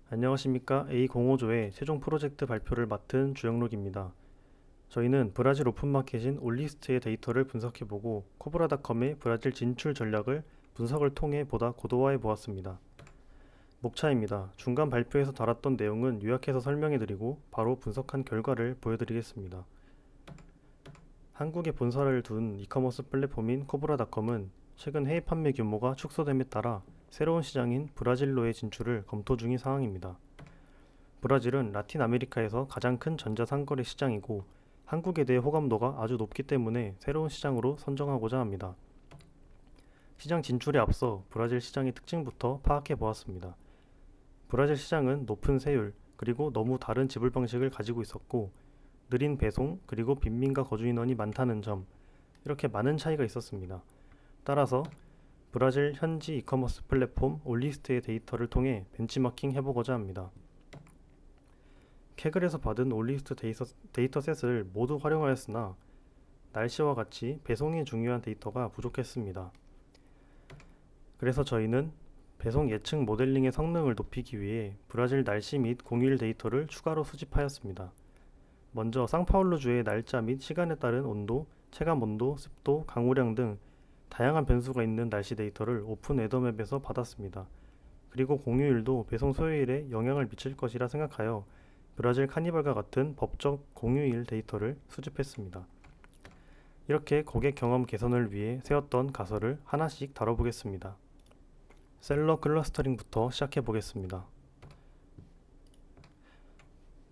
안녕하십니까. A05조의 최종 프로젝트 발표를 맡은 주영록입니다. 저희는 브라질 오픈마켓인 올리스트의 데이터를 분석해보고 코브라닷컴의 브라질 진출 전략을 분석을 통해 보다 고도화해 보았습니다. 목차입니다. 중간 발표에서 다뤘던 내용은 요약해서 설명해드리고 바로 분석한 결과를 보여드리겠습니다. 한국에 본사를 둔 이커머스 플랫폼인 코브라닷컴은 최근 해외 판매 규모가 축소됨에 따라 새로운 시장인 브라질로의 진출을 검토 중인 상황입니다. 브라질은 라틴 아메리카에서 가장 큰 전자상거래 시장이고 한국에 대해 호감도가 아주 높기 때문에 새로운 시장으로 선정하고자 합니다. 시장 진출에 앞서 브라질 시장의 특징부터 파악해 보았습니다. 브라질 시장은 높은 세율 그리고 너무 다른 지불 방식을 가지고 있었고 느린 배송 그리고 빈민가 거주 인원이 많다는 점, 이렇게 많은 차이가 있었습니다. 따라서 브라질 현지 이커머스 플랫폼 올리스트의 데이터를 통해 벤치마킹 해보고자 합니다. 캐글에서 받은 올리스트 데이터셋을 모두 활용하였으나 날씨와 같이 배송이 중요한 데이터가 부족했습니다. 그래서 저희는 배송 예측 모델링의 성능을 높이기 위해 브라질 날씨 및 공휴일 데이터를 추가로 수집하였습니다. 먼저 상파울루주의 날짜 및 시간에 따른 온도, 체감 온도, 습도, 강우량 등 다양한 변수가 있는 날씨 데이터를 오픈 웨더맵에서 받았습니다. 그리고 공휴일도 배송 소요일에 영향을 미칠 것이라 생각하여 브라질 카니발과 같은 법적 공휴일 데이터를 수집했습니다. 이렇게 고객 경험 개선을 위해 세웠던 가설을 하나씩 다뤄보겠습니다. 셀러 클러스터링부터 시작해 보겠습니다.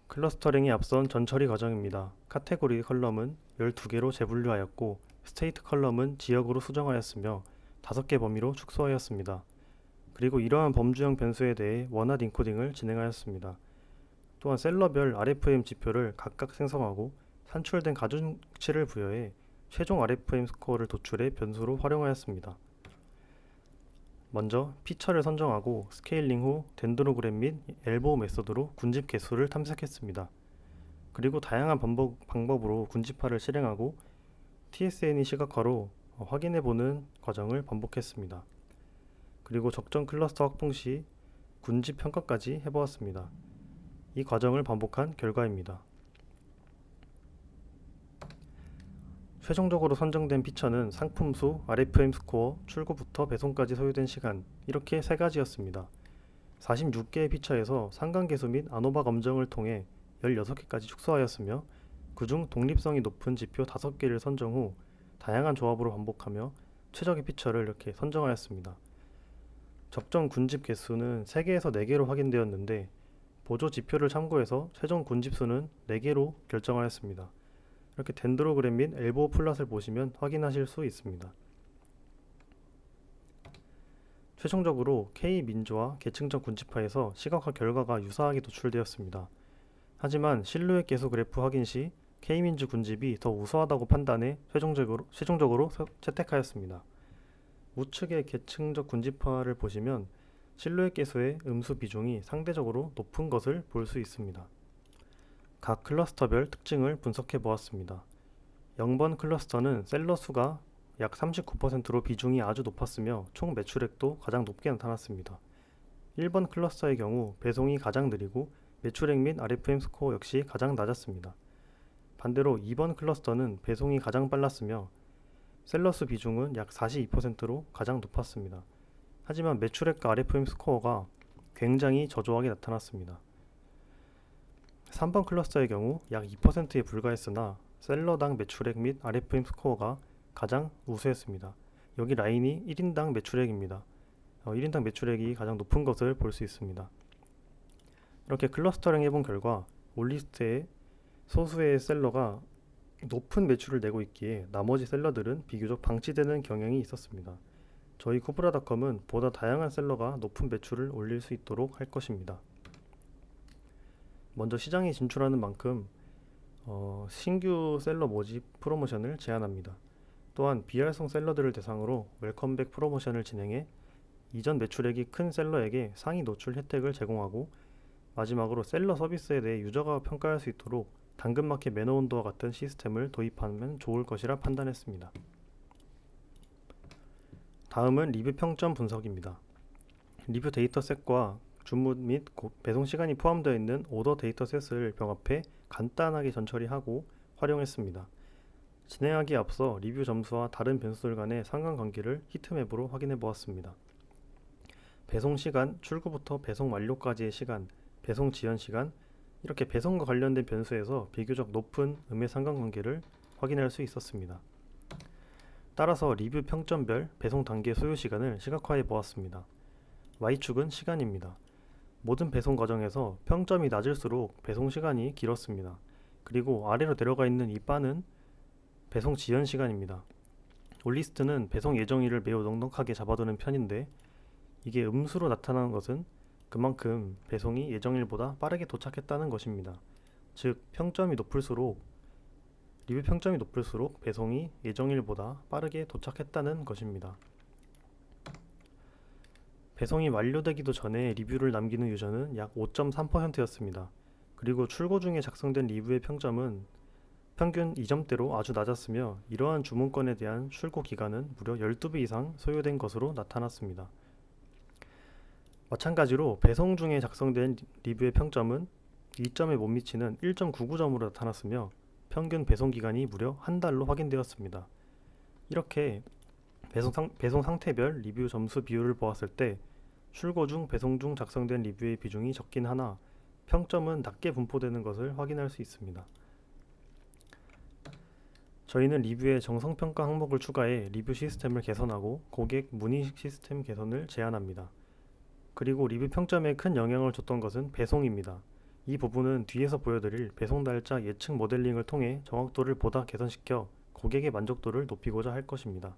클러스터링에 앞선 전처리 과정입니다. 카테고리 컬럼은 12개로 재분류하였고 스테이트 컬럼은 지역으로 수정하였으며 5개 범위로 축소하였습니다. 그리고 이러한 범주형 변수에 대해 원핫 인코딩을 진행하였습니다. 또한 셀러별 RFM 지표를 각각 생성하고 산출된 가중치를 부여해 최종 RFM 스코어를 도출해 변수로 활용하였습니다. 먼저 피처를 선정하고 스케일링 후 덴드로그램 및 엘보우 메서드로 군집 개수를 탐색했습니다. 그리고 다양한 방법으로 군집화를 실행하고 TSNE 시각화로 확인해보는 과정을 반복했습니다. 그리고 적정 클러스터 확보 시 군집 평가까지 해보았습니다. 이 과정을 반복한 결과입니다. 최종적으로 선정된 피처는 상품수, RFM 스코어, 출고부터 배송까지 소요된 시간, 이렇게 세 가지였습니다. 46개의 피처에서 상관계수 및 아노바 검정을 통해 16개까지 축소하였으며 그중 독립성이 높은 지표 5개를 선정 후 다양한 조합으로 반복하며 최적의 피처를 이렇게 선정하였습니다. 적정 군집 개수는 3개에서 4개로 확인되었는데 보조 지표를 참고해서 최종 군집수는 4개로 결정하였습니다. 이렇게 덴드로그램 및 엘보우 플랫을 보시면 확인하실 수 있습니다. 최종적으로 K민조와 계층적 군집화에서 시각화 결과가 유사하게 도출되었습니다. 하지만 실루엣 계수 그래프 확인 시 K민주 군집이 더 우수하다고 판단해 최종적으로 채택하였습니다. 우측의 계층적 군집화를 보시면 실루엣 계수의 음수 비중이 상대적으로 높은 것을 볼 수 있습니다. 각 클러스터별 특징을 분석해 보았습니다. 0번 클러스터는 셀러 수가 약 39%로 비중이 아주 높았으며 총 매출액도 가장 높게 나타났습니다. 1번 클러스터의 경우 배송이 가장 느리고 매출액 및 RFM 스코어 역시 가장 낮았습니다. 반대로 2번 클러스터는 배송이 가장 빨랐으며 셀러수 비중은 약 42%로 가장 높았습니다. 하지만 매출액과 RFM 스코어가 굉장히 저조하게 나타났습니다. 3번 클러스터의 경우 약 2%에 불과했으나 셀러당 매출액 및 RFM 스코어가 가장 우수했습니다. 여기 라인이 1인당 매출액입니다. 1인당 매출액이 가장 높은 것을 볼 수 있습니다. 이렇게 클러스터링 해본 결과 올리스트의 소수의 셀러가 높은 매출을 내고 있기에 나머지 셀러들은 비교적 방치되는 경향이 있었습니다. 저희 코브라닷컴은 보다 다양한 셀러가 높은 매출을 올릴 수 있도록 할 것입니다. 먼저 시장에 진출하는 만큼 신규 셀러 모집 프로모션을 제안합니다. 또한 비활성 셀러들을 대상으로 웰컴백 프로모션을 진행해 이전 매출액이 큰 셀러에게 상위 노출 혜택을 제공하고 마지막으로 셀러 서비스에 대해 유저가 평가할 수 있도록 당근마켓 매너온도와 같은 시스템을 도입하면 좋을 것이라 판단했습니다. 다음은 리뷰 평점 분석입니다. 리뷰 데이터셋과 주문 및 배송 시간이 포함되어 있는 오더 데이터셋을 병합해 간단하게 전처리하고 활용했습니다. 진행하기에 앞서 리뷰 점수와 다른 변수들 간의 상관관계를 히트맵으로 확인해 보았습니다. 배송 시간, 출고부터 배송 완료까지의 시간, 배송 지연 시간, 이렇게 배송과 관련된 변수에서 비교적 높은 음의 상관관계를 확인할 수 있었습니다. 따라서 리뷰 평점별 배송 단계 소요 시간을 시각화해 보았습니다. Y축은 시간입니다. 모든 배송 과정에서 평점이 낮을수록 배송 시간이 길었습니다. 그리고 아래로 내려가 있는 이 바는 배송 지연 시간입니다. 올리스트는 배송 예정일을 매우 넉넉하게 잡아두는 편인데 이게 음수로 나타나는 것은 그만큼 배송이 예정일보다 빠르게 도착했다는 것입니다. 즉 리뷰 평점이 높을수록 배송이 예정일보다 빠르게 도착했다는 것입니다. 배송이 완료되기도 전에 리뷰를 남기는 유저는 약 5.3%였습니다. 그리고 출고 중에 작성된 리뷰의 평점은 평균 2점대로 아주 낮았으며 이러한 주문건에 대한 출고 기간은 무려 12배 이상 소요된 것으로 나타났습니다. 마찬가지로 배송 중에 작성된 리뷰의 평점은 2점에 못 미치는 1.99점으로 나타났으며 평균 배송 기간이 무려 한 달로 확인되었습니다. 이렇게 배송 상태별 리뷰 점수 비율을 보았을 때 출고 중, 배송 중 작성된 리뷰의 비중이 적긴 하나 평점은 낮게 분포되는 것을 확인할 수 있습니다. 저희는 리뷰에 정성평가 항목을 추가해 리뷰 시스템을 개선하고 고객 문의 시스템 개선을 제안합니다. 그리고 리뷰 평점에 큰 영향을 줬던 것은 배송입니다. 이 부분은 뒤에서 보여드릴 배송 날짜 예측 모델링을 통해 정확도를 보다 개선시켜 고객의 만족도를 높이고자 할 것입니다.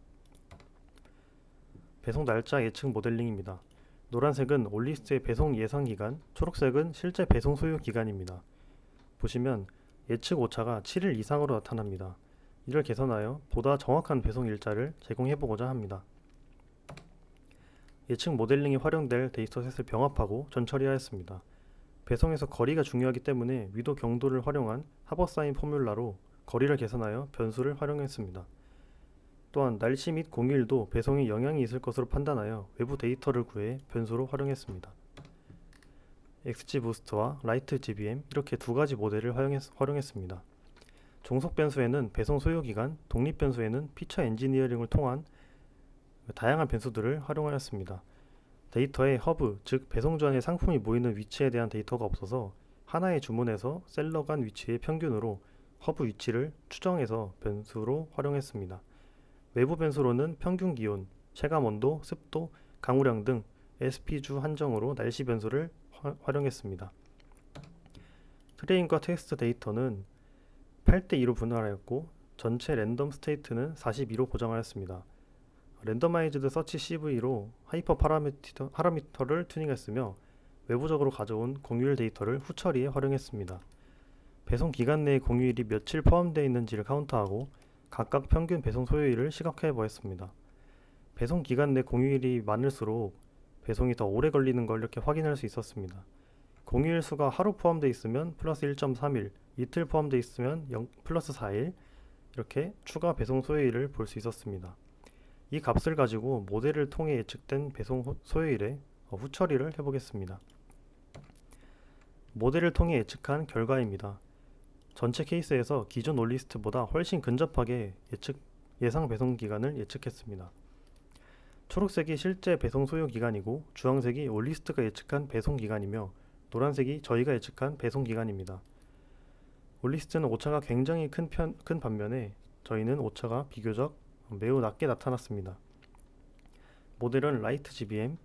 배송 날짜 예측 모델링입니다. 노란색은 올리스트의 배송 예상 기간, 초록색은 실제 배송 소요 기간입니다. 보시면 예측 오차가 7일 이상으로 나타납니다. 이를 개선하여 보다 정확한 배송 일자를 제공해보고자 합니다. 예측 모델링에 활용될 데이터셋을 병합하고 전처리하였습니다. 배송에서 거리가 중요하기 때문에 위도 경도를 활용한 하버사인 포뮬라로 거리를 계산하여 변수를 활용했습니다. 또한 날씨 및 공휴일도 배송에 영향이 있을 것으로 판단하여 외부 데이터를 구해 변수로 활용했습니다. XGBoost와 LightGBM 이렇게 두 가지 모델을 활용했습니다. 종속 변수에는 배송 소요 기간, 독립 변수에는 피처 엔지니어링을 통한 다양한 변수들을 활용하였습니다. 데이터의 허브, 즉 배송 전에 상품이 모이는 위치에 대한 데이터가 없어서 하나의 주문에서 셀러 간 위치의 평균으로 허브 위치를 추정해서 변수로 활용했습니다. 외부 변수로는 평균 기온, 체감 온도, 습도, 강우량 등 SP주 한정으로 날씨 변수를 활용했습니다. 트레인과 테스트 데이터는 8대2로 분할하였고 전체 랜덤 스테이트는 42로 고정하였습니다. 랜더마이즈드 서치 CV로 하이퍼 파라미터를 튜닝했으며 외부적으로 가져온 공휴일 데이터를 후처리에 활용했습니다. 배송 기간 내에 공휴일이 며칠 포함되어 있는지를 카운트하고 각각 평균 배송 소요일을 시각화해 보았습니다. 배송 기간 내 공휴일이 많을수록 배송이 더 오래 걸리는 걸 이렇게 확인할 수 있었습니다. 공휴일 수가 하루 포함되어 있으면 플러스 1.3일, 이틀 포함되어 있으면 플러스 4일 이렇게 추가 배송 소요일을 볼 수 있었습니다. 이 값을 가지고 모델을 통해 예측된 배송 소요일에 후처리를 해보겠습니다. 모델을 통해 예측한 결과입니다. 전체 케이스에서 기존 올리스트보다 훨씬 근접하게 예상 배송 기간을 예측했습니다. 초록색이 실제 배송 소요 기간이고 주황색이 올리스트가 예측한 배송 기간이며 노란색이 저희가 예측한 배송 기간입니다. 올리스트는 오차가 굉장히 큰 반면에 저희는 오차가 비교적 매우 낮게 나타났습니다. 모델은 LightGBM,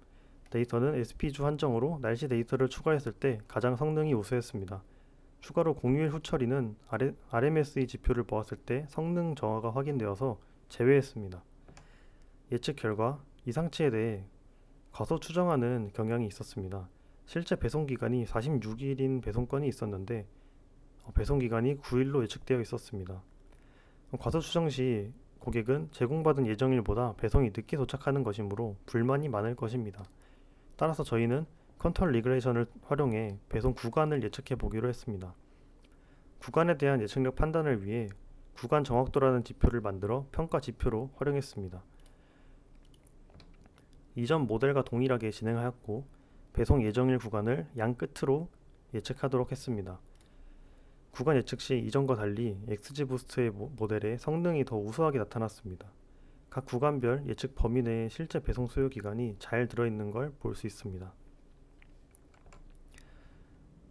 데이터는 SP주 한정으로 날씨 데이터를 추가했을 때 가장 성능이 우수했습니다. 추가로 공휴일 후처리는 RMSE 지표를 보았을 때 성능 저하가 확인되어서 제외했습니다. 예측 결과 이상치에 대해 과소 추정하는 경향이 있었습니다. 실제 배송기간이 46일인 배송건이 있었는데 배송기간이 9일로 예측되어 있었습니다. 과소 추정 시 고객은 제공받은 예정일보다 배송이 늦게 도착하는 것이므로 불만이 많을 것입니다. 따라서 저희는 컨트롤 리그레이션을 활용해 배송 구간을 예측해 보기로 했습니다. 구간에 대한 예측력 판단을 위해 구간 정확도라는 지표를 만들어 평가 지표로 활용했습니다. 이전 모델과 동일하게 진행하였고 배송 예정일 구간을 양 끝으로 예측하도록 했습니다. 구간 예측 시 이전과 달리 XG부스트의 모델의 성능이 더 우수하게 나타났습니다. 각 구간별 예측 범위 내에 실제 배송 소요 기간이 잘 들어있는 걸 볼 수 있습니다.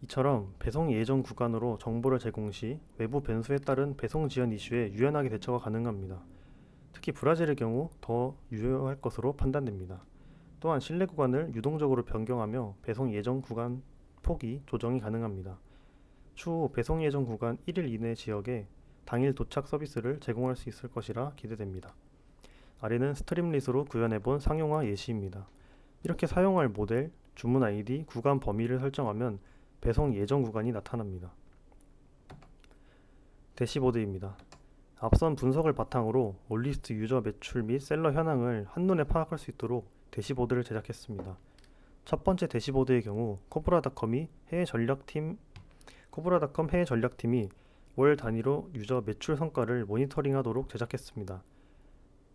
이처럼 배송 예정 구간으로 정보를 제공 시 외부 변수에 따른 배송 지연 이슈에 유연하게 대처가 가능합니다. 특히 브라질의 경우 더 유효할 것으로 판단됩니다. 또한 실내 구간을 유동적으로 변경하며 배송 예정 구간 폭이 조정이 가능합니다. 추후 배송 예정 구간 1일 이내 지역에 당일 도착 서비스를 제공할 수 있을 것이라 기대됩니다. 아래는 스트림릿으로 구현해본 상용화 예시입니다. 이렇게 사용할 모델, 주문 아이디, 구간 범위를 설정하면 배송 예정 구간이 나타납니다. 대시보드입니다. 앞선 분석을 바탕으로 올리스트 유저 매출 및 셀러 현황을 한눈에 파악할 수 있도록 대시보드를 제작했습니다. 첫 번째 대시보드의 경우 코브라닷컴 해외 전략팀이 월 단위로 유저 매출 성과를 모니터링하도록 제작했습니다.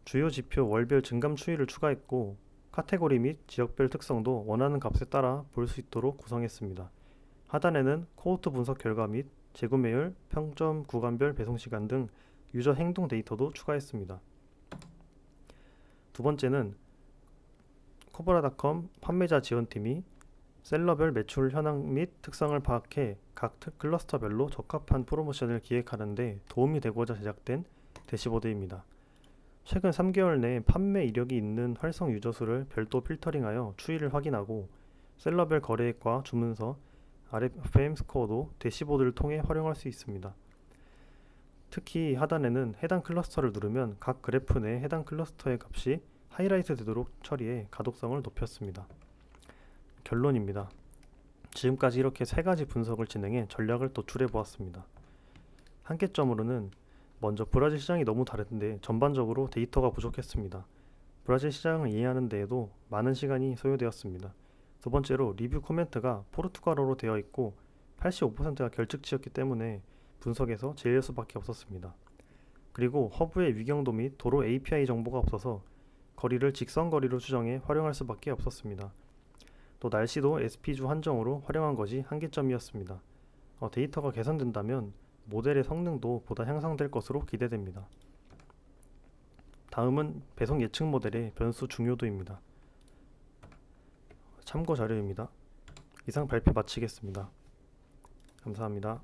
주요 지표 월별 증감 추이를 추가했고 카테고리 및 지역별 특성도 원하는 값에 따라 볼 수 있도록 구성했습니다. 하단에는 코호트 분석 결과 및 재구매율, 평점, 구간별 배송시간 등 유저 행동 데이터도 추가했습니다. 두 번째는 코브라닷컴 판매자 지원팀이 셀러별 매출 현황 및 특성을 파악해 각 클러스터별로 적합한 프로모션을 기획하는 데 도움이 되고자 제작된 대시보드입니다. 최근 3개월 내 판매 이력이 있는 활성 유저 수를 별도 필터링하여 추이를 확인하고 셀러별 거래액과 주문서, RFM 스코어도 대시보드를 통해 활용할 수 있습니다. 특히 하단에는 해당 클러스터를 누르면 각 그래프 내 해당 클러스터의 값이 하이라이트 되도록 처리해 가독성을 높였습니다. 결론입니다. 지금까지 이렇게 세 가지 분석을 진행해 전략을 도출해 보았습니다. 한계점으로는 먼저 브라질 시장이 너무 다른데 전반적으로 데이터가 부족했습니다. 브라질 시장을 이해하는 데에도 많은 시간이 소요되었습니다. 두 번째로 리뷰 코멘트가 포르투갈어로 되어 있고 85%가 결측치였기 때문에 분석에서 제외할 수밖에 없었습니다. 그리고 허브의 위경도 및 도로 API 정보가 없어서 거리를 직선거리로 추정해 활용할 수밖에 없었습니다. 또 날씨도 SP주 한정으로 활용한 것이 한계점이었습니다. 데이터가 개선된다면 모델의 성능도 보다 향상될 것으로 기대됩니다. 다음은 배송 예측 모델의 변수 중요도입니다. 참고 자료입니다. 이상 발표 마치겠습니다. 감사합니다.